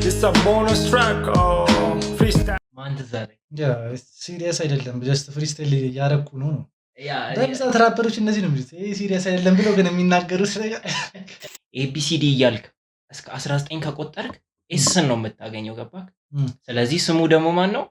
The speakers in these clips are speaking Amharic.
This a bonus track freestyle ማን ተዛለ ያ ሲሪየስ አይደለም ጀስት ፍሪስታይል ያረኩ ነው ያ በብዛት ራፐሮች እነዚህ ነው የሚሉት ይሄ ሲሪየስ አይደለም ብለው ግን የሚናገሩት ነገር ኤቢሲዲ እያልክ እስከ 19 ከቆጠርክ ኤስን ነው የምታገኘው ገባክ ስለዚህ ስሙ ደግሞ ማን ነው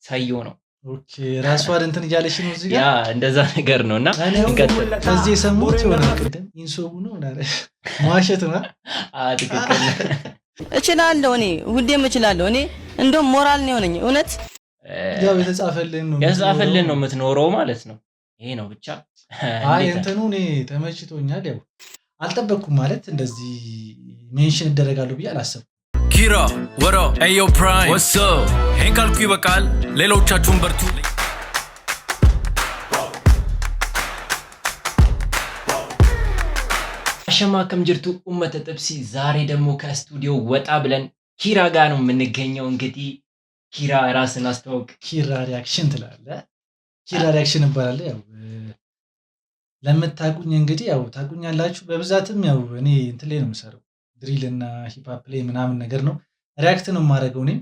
ሰዮ ነው ኦኬ ራሱ እንትን እያለሽ ነው እዚህ ጋር ያ እንደዛ ነገር ነውና እንቀጥል ከዚህ ሰሙት ይሆነ ቅድም ኢንሶቡ ነው ማሸት ነው ትክክል እችላለሁ እኔ ሁሌም እችላለሁ እኔ እንደውም ሞራል ነው የሆነኝ እውነት ያው የተጻፈልን ነው የምትኖረው ማለት ነው ይሄ ነው ብቻ አይ እንትኑ እኔ ተመችቶኛል ያው አልጠበቅኩም ማለት እንደዚህ ሜንሽን ይደረጋሉ ብዬ አላሰብኩም ኪራ ወሮ ኤዮ ፕራይም ወሶ ሄንካልኩ ይበቃል ሌሎቻችሁን በርቱ አሸማከም ጅርቱ ኡመተ ጥብሲ ዛሬ ደግሞ ከስቱዲዮ ወጣ ብለን ኪራ ጋር ነው የምንገኘው እንግዲህ ኪራ ራስን አስተዋውቅ ኪራ ሪአክሽን ትላለህ ኪራ ሪአክሽን ይባላል ያው ለምታቁኝ እንግዲህ ያው ታቁኛላችሁ በብዛትም ያው እኔ እንትን ላይ ነው የምሰራው ድሪል እና ሂፕ ሆፕ ላይ ምናምን ነገር ነው ሪአክት ነው የማደርገው እኔ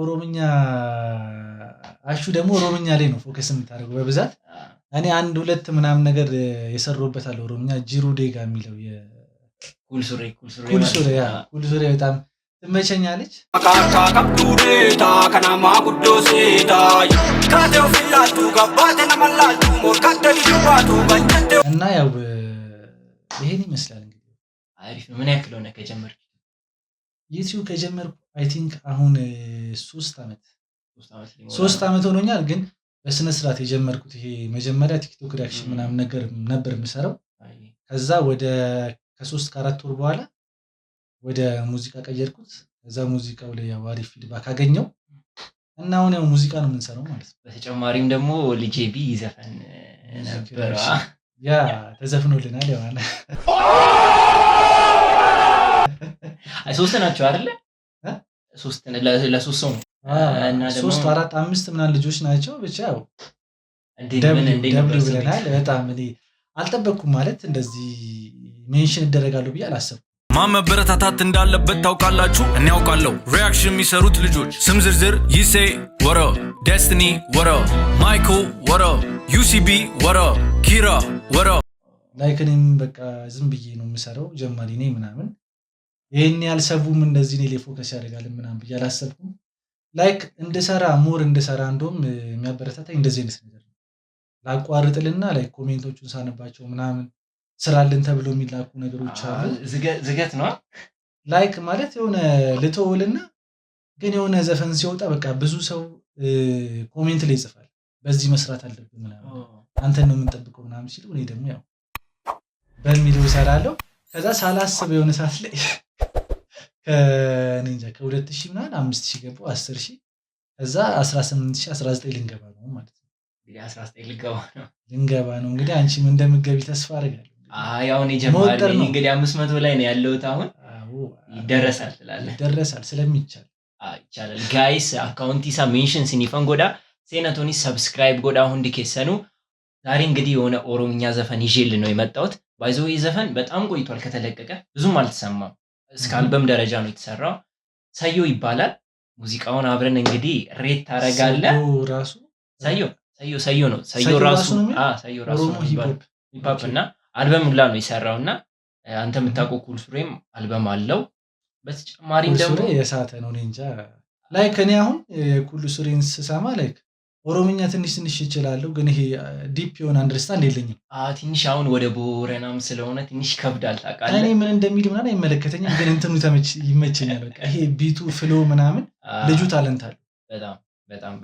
ኦሮምኛ አሹ ደግሞ ኦሮምኛ ላይ ነው ፎከስ የምታደርገው በብዛት እኔ አንድ ሁለት ምናምን ነገር የሰሩበታል ኦሮምኛ ጂሩ ዴጋ የሚለው ኩልሱሬ በጣም ትመቸኛለች አካካ ከብዱሬታ ከናማ ጉዶሴታ ካቴው ፊላቱ ገባተና መላቱ ሞርካተ ይባቱ ባንተ እና ያው ይሄን ይመስላል እንግዲህ አሪፍ ምን ያክል ሆነ ከጀመርክ ዩቲዩብ ከጀመርኩ አይ ቲንክ አሁን 3 አመት ሆኖኛል ግን በስነ ስርዓት የጀመርኩት ይሄ መጀመሪያ ቲክቶክ ሪአክሽን ምናምን ነገር ነበር የምሰራው ከዛ ወደ ከ3 ከ4 ወር በኋላ ወደ ሙዚቃ ቀየርኩት ከዛ ሙዚቃው ላይ ያው አሪፍ ፊድባክ አገኘው እና አሁን ያው ሙዚቃ ነው የምንሰራው ማለት ነው በተጨማሪም ደግሞ ልጄቢ ይዘፈን ነበር ያ ተዘፍኖልናል ያው አና ሶስት ናቸው አይደለ ሶስት ለሶስት ሰው ነው እና ደግሞ 3 4 5 ምናምን ልጆች ናቸው ብቻ ያው እንደምን ብለናል በጣም እኔ አልጠበቅኩም ማለት እንደዚህ ሜንሽን ይደረጋሉ ብዬ አላሰብኩም ማመበረታታት እንዳለበት ታውቃላችሁ እኔ አውቃለሁ ሪአክሽን የሚሰሩት ልጆች ስም ዝርዝር ይሴ ወሮ ዴስቲኒ ወሮ ማይኮ ወሮ ዩሲቢ ወሮ ኪራ ወሮ ላይክ እኔም በቃ ዝም ብዬ ነው የምሰራው ጀማሪ ነኝ ምናምን ይሄን ያልሰቡም እንደዚህ ነው ላይ ፎከስ ያደርጋል ምናምን ብዬ አላሰብኩም ላይክ እንድሰራ ሞር እንድሰራ እንደውም የሚያበረታታኝ እንደዚህ አይነት ነገር ነው ላቋርጥልና ላይክ ኮሜንቶቹን ሳነባቸው ምናምን ስራልን ተብሎ የሚላኩ ነገሮች አሉ ዝገት ነው ላይክ ማለት የሆነ ልተውልና ግን የሆነ ዘፈን ሲወጣ በቃ ብዙ ሰው ኮሜንት ላይ ይጽፋል በዚህ መስራት አለብን ምናምን አንተን ነው የምንጠብቀው ምናምን ሲሉ እኔ ደግሞ ያው በሚለው እሰራለሁ ከዛ ሳላስብ የሆነ ሰዓት ላይ ከነንጃ ከ2000 ምናምን 5000 ገባው 10000 ከዛ 18000 19 ልንገባ ነው ማለት ነው እንግዲህ 19 ልንገባ ነው እንግዲህ አንቺም እንደምትገቢ ተስፋ አደርጋለሁ ያው እኔ ጀማሪ እንግዲህ 500 ላይ ነው ያለውት አሁን ይደረሳል ትላለህ ይደረሳል ስለሚቻል ይቻላል ጋይስ አካውንቲሳ ሜንሽን ሲኒፈን ጎዳ ሴናቶኒ ሰብስክራይብ ጎዳ ሁንዲ ከሰኑ ዛሬ እንግዲህ የሆነ ኦሮምኛ ዘፈን ይዤል ነው የመጣሁት ባይዘው ዘፈን በጣም ቆይቷል ከተለቀቀ ብዙም አልተሰማም እስከ አልበም ደረጃ ነው የተሰራው ሰዮ ይባላል ሙዚቃውን አብረን እንግዲህ ሬት ታረጋለህ ራሱ ሰዮ ነው ሰዮ ራሱ ነው ሂፕ ሆፕ እና አልበም ሁላ ነው የሰራውና አንተ የምታውቀው ኩልሱሬም አልበም አለው በተጨማሪም ደግሞ የሳተ ነው እንጃ ላይክ እኔ አሁን ኩልሱሬን ስሰማ ላይክ ኦሮምኛ ትንሽ ይችላል ግን ይሄ ዲፕ የሆነ አንደርስታንድ የለኝም ትንሽ አሁን ወደ ቦረናም ስለሆነ ትንሽ ከብዳል ታውቃለህ እኔ ምን እንደሚል ምናምን አይመለከተኝም ግን እንትኑ ይመቸኛል በቃ ይሄ ቢቱ ፍሎ ምናምን ልጁ ታለንት አለው በጣም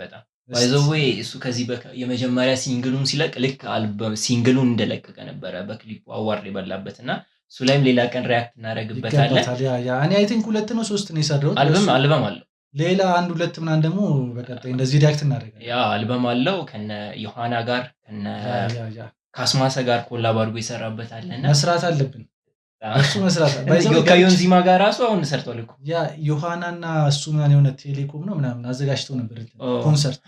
ባይዘዌ እሱ ከዚህ የመጀመሪያ ሲንግሉን ሲለቅ ልክ አልበም ሲንግሉን እንደለቀቀ ነበረ በክሊፑ አዋርድ ይበላበትና እሱ ላይም ሌላ ቀን ሪአክት እናደርግበታለን ያ እኔ አይ ቲንክ 2 ነው 3 ነው የሰራሁት አልበም አለው ሌላ አንድ ሁለት ምናምን ደግሞ በቀጣይ እንደዚህ ሪአክት እናደርጋለን ያ አልበም አለው ከነ ዮሐና ጋር ከነ ካስማሰ ጋር ኮላብ አድርጎ ይሰራበታልና መስራት አለብን እሱ መስራት ባይዘው ከዮንዚማ ጋር ራሱ አሁን ሰርቷል እኮ ያ ዮሐናና እሱ ምናምን የሆነ ቴሌኮም ነው ምናምን አዘጋጅተው ነበር ኮንሰርት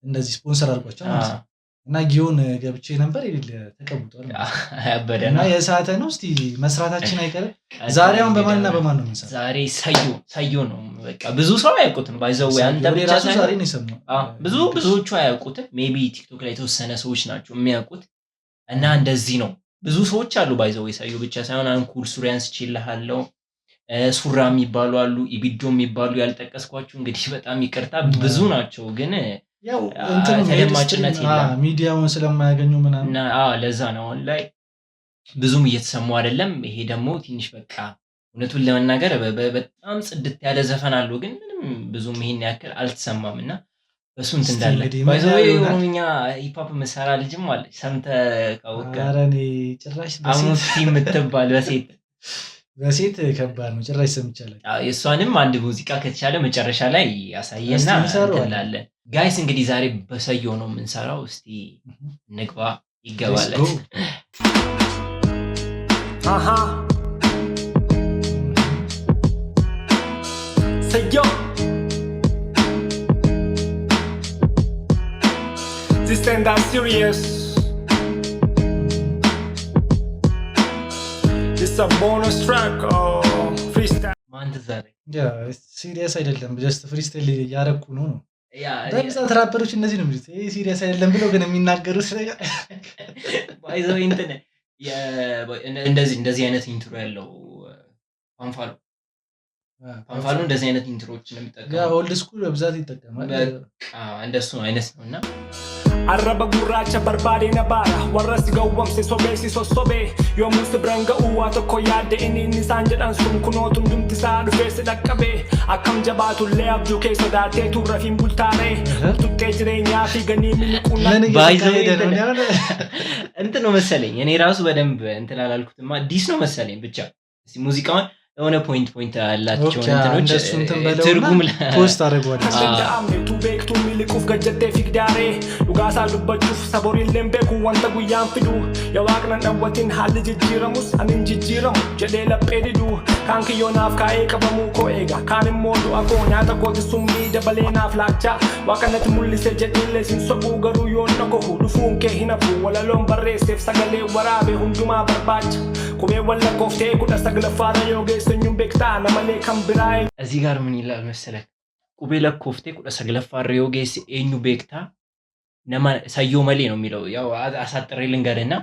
እንደዚህ ስፖንሰር አድርጓቸው ማለት ነው እና ጊዮን ገብቼ ነበር ይል ተቀብጧል አበደና እና የሰዓተ ነው እስቲ መስራታችን አይቀርም ዛሬ አሁን በማንና በማን ነው የምንሰራው ዛሬ ሰዮ ነው በቃ ብዙ ሰው አያውቁትም ባይዘው አንተ ብቻ ሳይሆን ዛሬ ነው የሰማው ብዙዎቹ አያውቁትም ሜቢ ቲክቶክ ላይ የተወሰነ ሰዎች ናቸው የሚያውቁት እና እንደዚህ ነው ብዙ ሰዎች አሉ ባይዘው ሰዮ ብቻ ሳይሆን አንኩል ሱሪያንስ ችልሃለው ሱራ የሚባሉ አሉ ኢቢዶ የሚባሉ ያልጠቀስኳችሁ እንግዲህ በጣም ይቅርታ ብዙ ናቸው ግን ያው እንትን ተደማጭነት ይላል ሚዲያውን ስለማያገኙ ምናምን እና ለዛ ነው አሁን ላይ ብዙም እየተሰሙ አይደለም ይሄ ደግሞ ትንሽ በቃ እውነቱን ለመናገር በጣም ጽድት ያለ ዘፈን አለው ግን ምንም ብዙም ይሄን ያክል አልተሰማምና በሱንት እንዳለ ባይዘው ኦሮምኛ ሂፕ ሆፕ መሳራ ልጅም አለ ሰምተ ካወቀ አረኔ ጭራሽ በሴት የምትባል በሴት ከባድ ነው ጭራሽ ሰምቻለሁ የሷንም አንድ ሙዚቃ ከተቻለ መጨረሻ ላይ ያሳየና እንላለን ጋይስ እንግዲህ ዛሬ በሰዮ ነው የምንሰራው እስቲ ንግባ ይገባለት አሃ ሰዮ This and that serious This a bonus track freestyle ማን ተዛሬ ሲሪየስ አይደለም ጀስት ፍሪስታይል ያረኩ ነው በብዛት ራፐሮች እነዚህ ነው የሚሉት ይሄ ሲሪየስ አይደለም ብለው ግን የሚናገሩት ነገር ባይዘው እንትን እንደዚህ አይነት ኢንትሮ ያለው ፋንፋሎ እንደዚህ አይነት ኢንትሮዎችን ነው የሚጠቀመው ኦልድ ስኩል በብዛት ይጠቀማል እንደሱ አይነት ነውና arraba gurracha barbaade na bara warras gawwamse sobeesi sossobe yomus branga uwa tokko yaadde inni sanjedhan sun kunotum dumti saa dhufeesse dhaqqabe akkam jabaatu lee abjuu kee sodaatee turrafiin bultaare tuttee jireenyaa fi ganii miliquuna ባይዘው እንትን ነው መሰለኝ እኔ ራሱ በደንብ እንትን አላልኩትማ ዲስ ነው መሰለኝ ብቻ እስቲ ሙዚቃውን የሆነ ፖይንት አላቸው እንትኖች ትርጉም ፖስት አድርጓል አምኔቱ ቤክቱ ሚልቁፍ ገጀቴ ፊክዳሬ ዱጋሳ ዱበቹፍ ሰቦሪን ለምቤኩ ወንተ ጉያን ፊዱ የዋቅነን ደወቲን ሀል ጅጅረሙስ አንን ጅጅረሙ ጀዴ ለጴዲዱ ካንክ ዮናፍ ካኤ ቀበሙ ኮኤጋ ካንም ሞዱ አኮ ኛተ ኮት ሱሚ ደበሌናፍ ላቻ ዋቀነት ሙልሴ ጀዲሌ ሲንሶቁ ገሩ ዮነኮሁ ዱፉን ኬ ሂነፉ ወለሎን በሬሴፍ ሰገሌ ወራቤ ሁንዱማ በርባች ኩሜ ወለኮፍቴ ኩደ ሰግለፋረ ዮጌ ሰኙም ቤክታ ነመሌ ከምብራይ እዚህ ጋር ምን ይላል መሰለህ ቁቤ ለኮፍቴ ቁደ ሰግለፋረ ዮጌስ ኤኙ ቤክታ ነማ ሰዮ መሌ ነው የሚለው ያው አሳጥሬ ልንገርና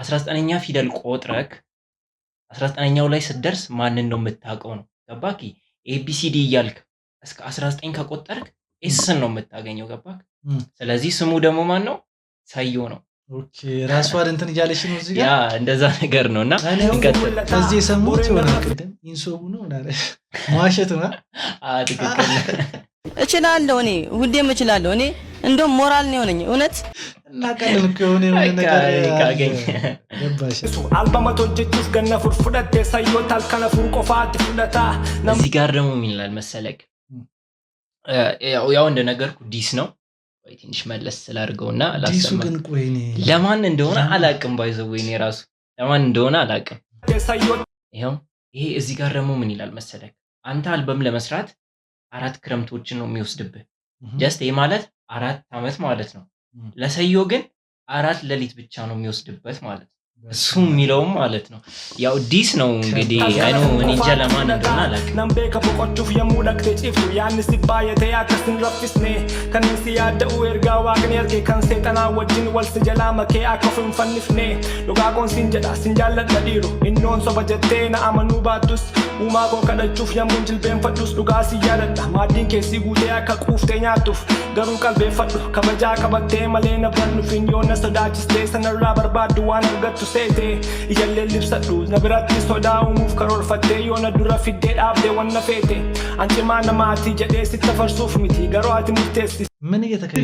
19ኛ ፊደል ቆጥረክ 19ኛው ላይ ስትደርስ ማንን ነው የምታውቀው ነው ገባኪ ኤቢሲዲ እያልክ እስከ 19 ከቆጠርክ ኤስን ነው የምታገኘው ገባክ ስለዚህ ስሙ ደግሞ ማን ነው ሰዮ ነው ኦኬ ራስዋን እንትን እያለሽ ነው እዚህ ጋር ያ እንደዛ ነገር ነውና እንቀጥል ከዚህ ሰሙት ሆነ ቅድም ኢንሶቡ ነው ማለት ማሸት ነው ትክክል እችላለሁ እኔ ሁሌም እችላለሁ እኔ እንደውም ሞራል ነው የሆነኝ እውነት እና ቀልን ከሆነ ነገር ካገኝ ገባሽ አልበመቶ ጀጅስ ገና ፍርፍደት ሰዮታል ከነፉር ቆፋት ፍደታ እዚህ ጋር ደግሞ ምን ይላል መሰለክ ያው እንደነገርኩ ዲስ ነው ወይ ትንሽ መለስ ስላርገውና ላሰማ ለማን እንደሆነ አላቅም ባይዘው ወይኔ ራሱ ለማን እንደሆነ አላቅም ይሄ እዚህ ጋር ደግሞ ምን ይላል መሰለክ አንተ አልበም ለመስራት 4 ክረምቶችን ነው የሚወስድብህ ጀስት ይሄ ማለት 4 አመት ማለት ነው ለሰዮ ግን 4 ሌሊት ብቻ ነው የሚወስድበት ማለት እሱ የሚለው ማለት ነው ያው ዲስ ነው እንግዲህ አይ ነው እኔ እንጃ ለማን እንደሆነ አላውቅም ነምቤ ከቦቆቹፍ የሙለክቴ ጪፍቱ ያንስ ባየተ ያከስን ረፍስኔ ከንስ ያደው ኤርጋ ዋግን ያርጌ ከንሴጠና ወጅን ወልስ ጀላ መኬ አከፉን ፈንፍኔ ሉጋቆን ሲንጀዳ ሲንጃለት ለዲሩ ኢኖን ሶበጀቴና አመኑ ባቱስ ኡማጎ ከደቹፍ የሙን ጅልቤን ፈዱስ ዱጋ ሲያደዳ ማዲን ኬሲ ጉዴ ከቁፍቴ ኛቱፍ ገሩ ቀልቤ ፈዱ ከበጃ ከበቴ መሌነ በንፍኝ የሆነ ሰዳችስቴ ሰነራ በርባዱ ዋን እርገቱ seete ijalle libsadhu nabiratti sodaa'umuuf karoorfattee yoona dura fiddee dhaabdee wanna feete ancimaa namaati jedhee sitta farsuuf miti garuu ati murteessi ምን እየተካሄደ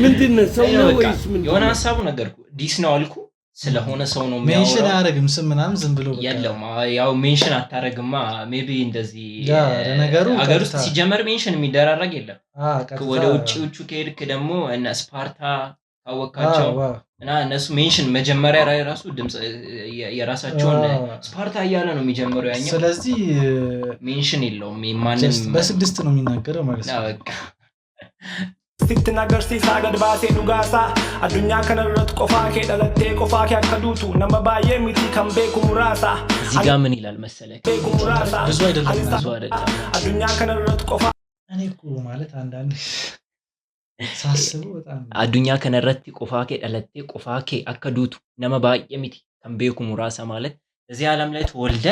ምንድነው ሰው ነው ወይስ ምን የሆነ ሐሳቡ ነገርኩ ዲስ ነው አልኩ ስለሆነ ሰው ነው የሚያወራው ሜንሽን አያረግም ስም ምናምን ዝም ብሎ ያለው ያው ሜንሽን አታረግማ ሜቢ እንደዚህ ነገሩ አገር ውስጥ ሲጀመር ሜንሽን የሚደራረግ የለም ወደ ውጪዎቹ ከሄድክ ደግሞ እና ስፓርታ አወቃቸው እና እነሱ ሜንሽን መጀመሪያ ራሱ ድምጽ የራሳቸውን ስፓርታ እያለ ነው የሚጀምረው ያኛው ስለዚህ ሜንሽን የለውም ማንንም በስድስት ነው የሚናገረው ማለት ነው si sitti nagarsiisa gad baasee dhugaasaa addunyaa kanarratti qofaa kee dhalattee qofaa kee akka duutu nama baay'ee miti kan beeku muraasa እዚህ ጋር ምን ይላል መሰለህ beeku muraasa ብዙ አይደለም ብዙ አይደለም addunyaa kanarratti qofaa እኔ እኮ ማለት አንዳንድ ሳስበው በጣም addunyaa kanarratti qofaa kee dhalattee qofaa kee akka duutu nama baay'ee miti kan beeku muraasa ማለት እዚህ ዓለም ላይ ተወልደ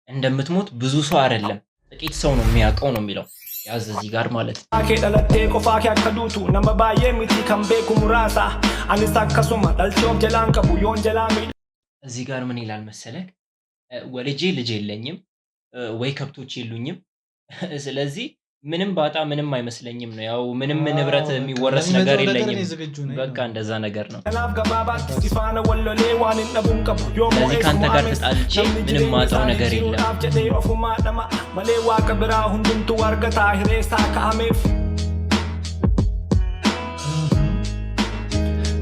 እንደምትሞት ብዙ ሰው አይደለም ጥቂት ሰው ነው የሚያውቀው ነው የሚለው ያዝ እዚህ ጋር ማለት kee dhalattee qofaa kee akka duutu nama baay'ee miti kan beeku muraasa anis akkasuma dhalchee of jalaan qabu yoon jalaa miidha እዚህ ጋር ምን ይላል መሰለህ ወልጄ ልጅ የለኝም ወይ ከብቶች የሉኝም ስለዚህ ምንም ባጣ ምንም አይመስለኝም ነው ያው ምንም ንብረት የሚወረስ ነገር የለኝም በቃ እንደዛ ነገር ነው kanaaf gabaabaatti sifaana wallolee waan hin dhabuun qabu yoommoo ስለዚህ ካንተ ጋር ተጣልቼ ምንም ማጣው ነገር የለም jedhee ofumaa dhama malee waaqa biraa hundumtuu argataa hireessaa ka'ameef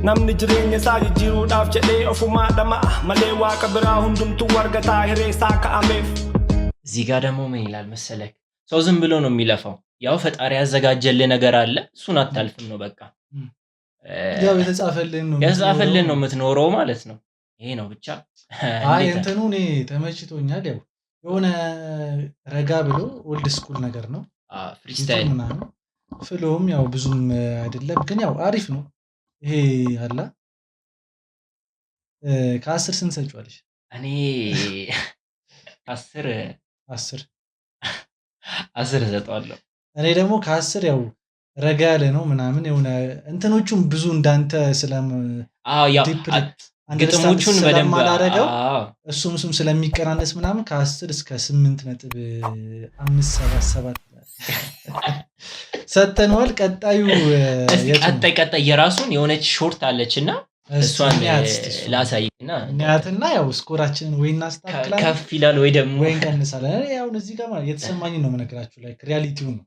namni jireenya isaa jijjiiruudhaaf jedhee ofumaa dhama malee waaqa biraa hundumtuu argataa hireessaa ka'ameef እዚህ ጋር ደግሞ ምን ይላል መሰለህ ሰው ዝም ብሎ ነው የሚለፋው ያው ፈጣሪ ያዘጋጀልህ ነገር አለ እሱን አታልፍም ነው በቃ ያው የተጻፈልን ነው የምትኖረው ማለት ነው ይሄ ነው ብቻ አይ እንትኑ እኔ ተመችቶኛል ያው የሆነ ረጋ ብሎ ኦልድ ስኩል ነገር ነው ፍሪስታይል ፍሎም ያው ብዙም አይደለም ግን ያው አሪፍ ነው ይሄ አላ ከ10 ስንት ሰጫለሽ እኔ 10 እሰጠዋለሁ እኔ ደግሞ ከ10 ያው ረጋ ያለ ነው ምናምን የሆነ እንትኖቹም ብዙ እንዳንተ ያው ግጥሞቹን በደንብ አላረገው እሱም ስለሚቀናነስ ምናምን ከ10 እስከ 8.577 ሰተንዋል ቀጣዩ ቀጣይ የራሱን የሆነች ሾርት አለችና እሷን ላሳይና ኒያትና ያው ስኮራችንን ወይ እናስተካክላለን ከፍ ይላል ወይ ደግሞ ወይ እንቀንሳለን ያው እዚህ ጋር ማለት የተሰማኝ ነው መነግራችሁ ላይ ሪያሊቲው ነው